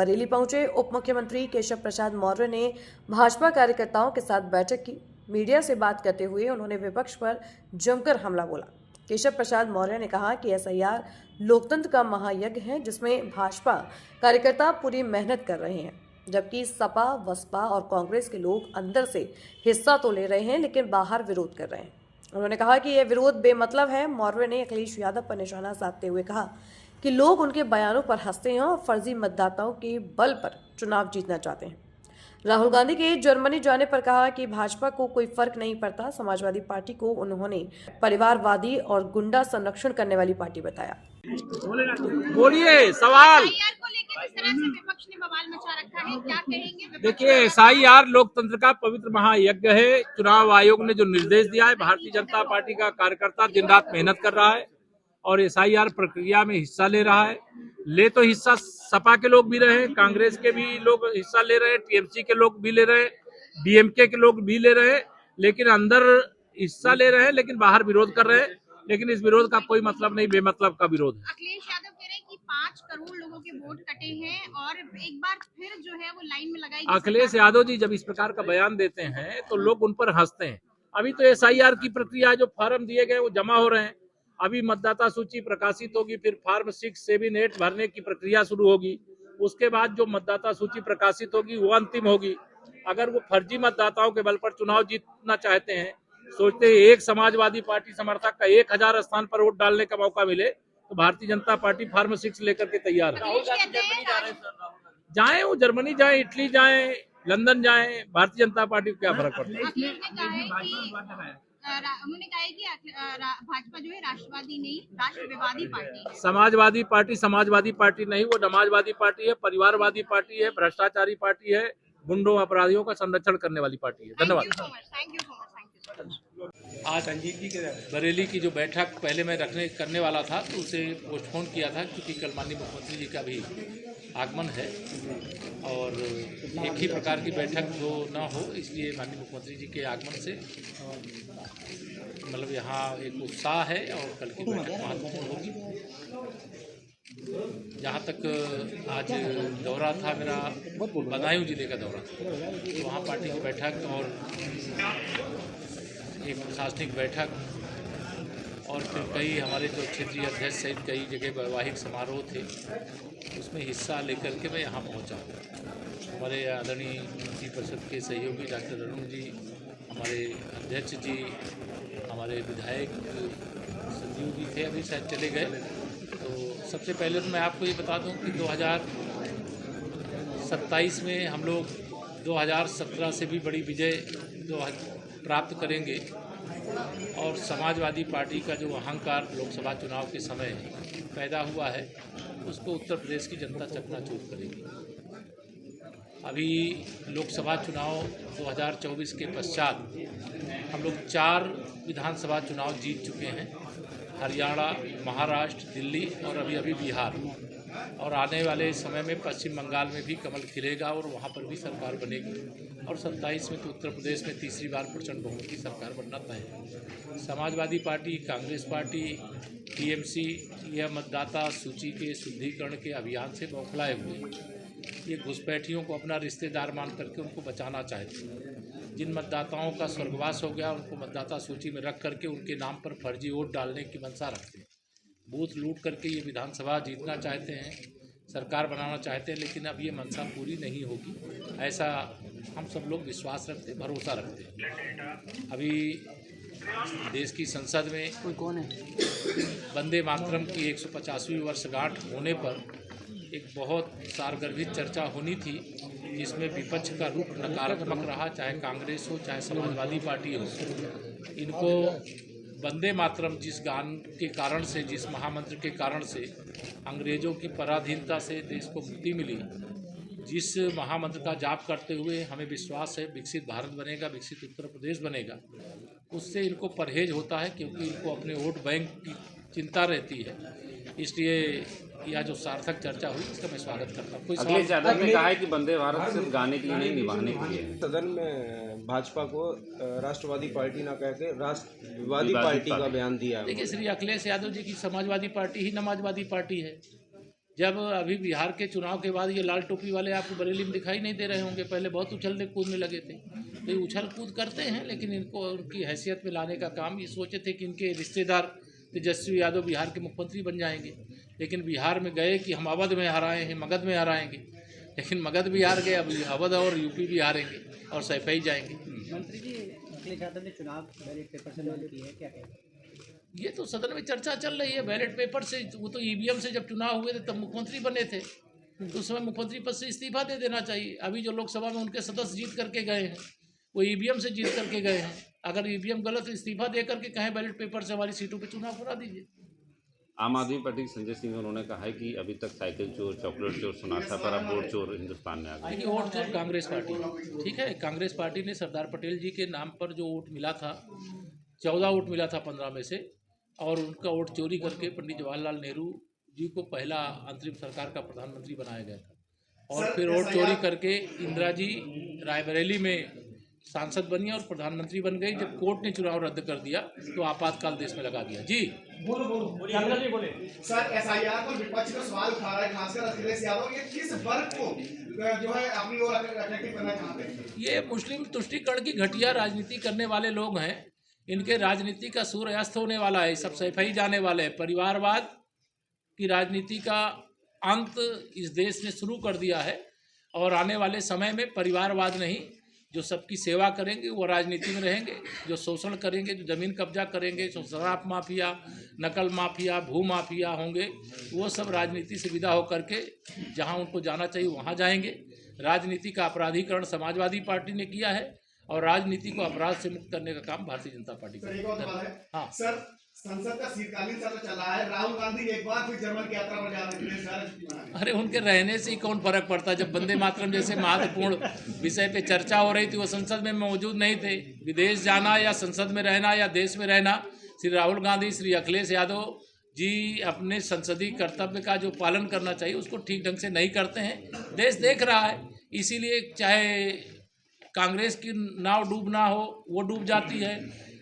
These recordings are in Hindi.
बरेली पहुंचे उप मुख्यमंत्री केशव प्रसाद मौर्य ने भाजपा कार्यकर्ताओं के साथ बैठक की। मीडिया से बात करते हुए उन्होंने विपक्ष पर जमकर हमला बोला। केशव प्रसाद मौर्य ने कहा कि एसआईआर लोकतंत्र का महायज्ञ है, जिसमें भाजपा कार्यकर्ता पूरी मेहनत कर रहे हैं, जबकि सपा, बसपा और कांग्रेस के लोग अंदर से हिस्सा तो ले रहे हैं लेकिन बाहर विरोध कर रहे हैं। उन्होंने कहा कि यह विरोध बेमतलब है। मौर्य ने अखिलेश यादव पर निशाना साधते हुए कहा कि लोग उनके बयानों पर हंसते हैं और फर्जी मतदाताओं के बल पर चुनाव जीतना चाहते हैं। राहुल गांधी के जर्मनी जाने पर कहा कि भाजपा को कोई फर्क नहीं पड़ता। समाजवादी पार्टी को उन्होंने परिवारवादी और गुंडा संरक्षण करने वाली पार्टी बताया। बोलिए सवाल। को लेकर इस तरह से विपक्ष ने बवाल मचा रखा है, क्या कहेंगे? देखिए, एसआईआर लोकतंत्र का पवित्र महायज्ञ है। चुनाव आयोग ने जो निर्देश दिया है, भारतीय जनता पार्टी का कार्यकर्ता दिन रात मेहनत कर रहा है और एसआईआर प्रक्रिया में हिस्सा ले रहा है। ले तो हिस्सा सपा के लोग भी रहे हैं, कांग्रेस के भी लोग हिस्सा ले रहे हैं, टीएमसी के लोग भी ले रहे हैं, डीएमके के लोग भी ले रहे हैं, लेकिन अंदर हिस्सा ले रहे हैं लेकिन बाहर विरोध कर रहे हैं। लेकिन इस विरोध का कोई मतलब नहीं, बेमतलब का विरोध है। अखिलेश यादव कह रहे हैं कि 5 करोड़ लोगों के वोट कटे हैं और एक बार फिर जो है वो लाइन में लगाई। अखिलेश यादव जी जब इस प्रकार का बयान देते हैं तो लोग उन पर हंसते हैं। अभी तो एसआईआर की प्रक्रिया, जो फॉर्म दिए गए वो जमा हो रहे हैं। अभी मतदाता सूची प्रकाशित होगी, फिर फॉर्म 6, 7, 8 भरने की प्रक्रिया शुरू होगी। उसके बाद जो मतदाता सूची प्रकाशित होगी वो अंतिम होगी। अगर वो फर्जी मतदाताओं के बल पर चुनाव जीतना चाहते हैं, सोचते हैं एक समाजवादी पार्टी समर्थक का 1000 स्थान पर वोट डालने का मौका मिले, तो भारतीय जनता पार्टी फॉर्म 6 लेकर के तैयार है। जाए वो जर्मनी जाए, इटली जाए, लंदन जाए, भारतीय जनता पार्टी को क्या फर्क पड़ता है। उन्होंने कहा है कि भाजपा जो है राष्ट्रवादी नहीं, राष्ट्रवादी पार्टी है। समाजवादी पार्टी नहीं, वो नमाजवादी पार्टी है, परिवारवादी पार्टी है, भ्रष्टाचारी पार्टी है, गुंडों अपराधियों का संरक्षण करने वाली पार्टी है। धन्यवाद। आज संजीव जी के बरेली की जो बैठक पहले मैं करने वाला था, तो उसे पोस्टपोन किया था क्योंकि कल माननीय मुख्यमंत्री जी का भी आगमन है और एक ही प्रकार की बैठक जो न हो, इसलिए माननीय मुख्यमंत्री जी के आगमन से मतलब यहाँ एक उत्साह है और कल की बैठक महत्वपूर्ण होगी। जहाँ तक आज दौरा था मेरा, बदायूं जिले का दौरा था, तो वहाँ पार्टी की बैठक और एक प्रशासनिक बैठक और फिर कई हमारे जो क्षेत्रीय अध्यक्ष सहित कई जगह वैवाहिक समारोह थे, उसमें हिस्सा लेकर के मैं यहाँ पहुँचा। हमारे आदरणीय मंत्री परिषद के सहयोगी डॉक्टर अरुण जी, हमारे अध्यक्ष जी, हमारे विधायक संजीव जी थे, अभी शायद चले गए। तो सबसे पहले तो मैं आपको ये बता दूं कि 2027 में हम लोग 2017 से भी बड़ी विजय प्राप्त करेंगे और समाजवादी पार्टी का जो अहंकार लोकसभा चुनाव के समय पैदा हुआ है, उसको उत्तर प्रदेश की जनता चकनाचूर करेगी। अभी लोकसभा चुनाव 2024 के पश्चात हम लोग 4 विधानसभा चुनाव जीत चुके हैं, हरियाणा, महाराष्ट्र, दिल्ली और अभी बिहार, और आने वाले समय में पश्चिम बंगाल में भी कमल खिलेगा और वहाँ पर भी सरकार बनेगी और 27 में तो उत्तर प्रदेश में तीसरी बार प्रचंड बहुमत की सरकार बनना तय है। Samajwadi party, Congress party, TMC यह मतदाता सूची के शुद्धिकरण के अभियान से बौखलाए हुए, ये घुसपैठियों को अपना रिश्तेदार मान करके उनको बचाना चाहते हैं। जिन मतदाताओं का स्वर्गवास हो गया उनको मतदाता सूची में रख करके उनके नाम पर फर्जी वोट डालने की मंशा रखते हैं। बूथ लूट करके ये विधानसभा जीतना चाहते हैं, सरकार बनाना चाहते हैं, लेकिन अब ये मंशा पूरी नहीं होगी, ऐसा हम सब लोग विश्वास रखते, भरोसा रखते हैं। अभी देश की संसद में कौन है, वंदे मातरम की 150वीं वर्षगांठ होने पर एक बहुत सारगर्भित चर्चा होनी थी, जिसमें विपक्ष का रुख नकारात्मक रहा, चाहे कांग्रेस हो चाहे समाजवादी पार्टी हो। इनको वंदे मातरम जिस गान के कारण से, जिस महामंत्र के कारण से अंग्रेज़ों की पराधीनता से देश को मुक्ति मिली, जिस महामंत्र का जाप करते हुए हमें विश्वास है विकसित भारत बनेगा, विकसित उत्तर प्रदेश बनेगा, उससे इनको परहेज होता है क्योंकि इनको अपने वोट बैंक की चिंता रहती है। इसलिए यह जो सार्थक चर्चा हुई इसका मैं स्वागत करता हूँ। अखिलेश यादव ने कहा है कि वंदे भारत सिर्फ गाने के लिए नहीं, निभाने के लिए। सदन में भाजपा को राष्ट्रवादी पार्टी ना कह के राष्ट्रवादी पार्टी का बयान दिया। देखिए, श्री अखिलेश यादव जी की समाजवादी पार्टी ही नमाजवादी पार्टी है। जब अभी बिहार के चुनाव के बाद ये लाल टोपी वाले आपको बरेली में दिखाई नहीं दे रहे होंगे, पहले बहुत उछलने कूदने लगे थे। तो ये उछल कूद करते हैं, लेकिन इनको उनकी हैसियत में लाने का काम ये सोचे थे कि इनके रिश्तेदार तेजस्वी यादव बिहार के मुख्यमंत्री बन जाएंगे। लेकिन बिहार में गए कि हम अवध में हराए हैं, मगध में हराएंगे, लेकिन मगध भी हार गए, अब अवध और यूपी भी हारेंगे और सैफई जाएंगे। मंत्री जी, अखिलेश यादव ने चुनाव बैलेट पेपर से लॉन्च की है, क्या कहें? ये तो सदन में चर्चा चल रही है बैलेट पेपर से। वो तो ईवीएम से जब चुनाव हुए थे तब मुख्यमंत्री बने थे, तो उस समय मुख्यमंत्री पद से इस्तीफा दे देना चाहिए। अभी जो लोकसभा में उनके सदस्य जीत करके गए हैं वो ईवीएम से जीत करके गए हैं। अगर ईवीएम गलत इस्तीफा दे करके कहें बैलेट पेपर से हमारी सीटों पर चुनाव करा दीजिए। आम आदमी पार्टी के संजय सिंह उन्होंने कहा है कि अभी तक साइकिल चोर, चॉकलेट चोर सुना था, पर अब वोट चोर हिंदुस्तान में आ गए। देखिए, वोट चोर कांग्रेस पार्टी, ठीक है। कांग्रेस पार्टी ने सरदार पटेल जी के नाम पर जो वोट मिला था, 14 वोट मिला था 15 में से, और उनका वोट चोरी करके पंडित जवाहरलाल नेहरू जी को पहला अंतरिम सरकार का प्रधानमंत्री बनाया गया था। और फिर वोट चोरी करके इंदिरा जी रायबरेली में सांसद बनी और प्रधानमंत्री बन गई। जब कोर्ट ने चुनाव रद्द कर दिया तो आपातकाल देश में लगा दिया। जी बोलो। सर, एसआईआर पर विपक्ष का सवाल उठा रहा है, खासकर अखिलेश यादव, ये किस वर्ग को जो है अपनी ओर अट्रैक्टिव करना चाहते हैं? ये मुस्लिम तुष्टीकरण की घटिया राजनीति करने वाले लोग हैं। इनके राजनीति का सूर्य अस्त होने वाला है, सब सैफई जाने वाले हैं। परिवारवाद की राजनीति का अंत इस देश ने शुरू कर दिया है, और आने वाले समय में परिवारवाद नहीं, जो सबकी सेवा करेंगे वो राजनीति में रहेंगे। जो शोषण करेंगे, जो ज़मीन कब्जा करेंगे, जो शराब माफिया, नकल माफिया, भू माफिया होंगे, वो सब राजनीति से विदा होकर के जहां उनको जाना चाहिए वहां जाएंगे। राजनीति का अपराधीकरण समाजवादी पार्टी ने किया है, और राजनीति को अपराध से मुक्त करने का काम भारतीय जनता पार्टी सर, एक और सवाल है। हाँ सर, संसद का शीतकालीन सत्र चल रहा है, राहुल गांधी एक बार फिर जर्मन की यात्रा पर जा रहे हैं। अरे, उनके रहने से ही कौन फर्क पड़ता है? जब वंदे मातरम जैसे महत्वपूर्ण विषय पे चर्चा हो रही थी, वो संसद में मौजूद नहीं थे। विदेश जाना या संसद में रहना या देश में रहना, श्री राहुल गांधी, श्री अखिलेश यादव जी अपने संसदीय कर्तव्य का जो पालन करना चाहिए उसको ठीक ढंग से नहीं करते हैं। देश देख रहा है, इसीलिए चाहे कांग्रेस की नाव डूबना हो वो डूब जाती है,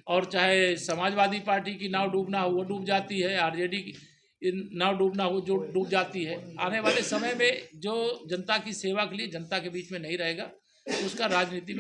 और चाहे समाजवादी पार्टी की नाव डूबना हो वो डूब जाती है, आरजेडी की नाव डूबना हो जो डूब जाती है। आने वाले समय में जो जनता की सेवा के लिए जनता के बीच में नहीं रहेगा, उसका राजनीति में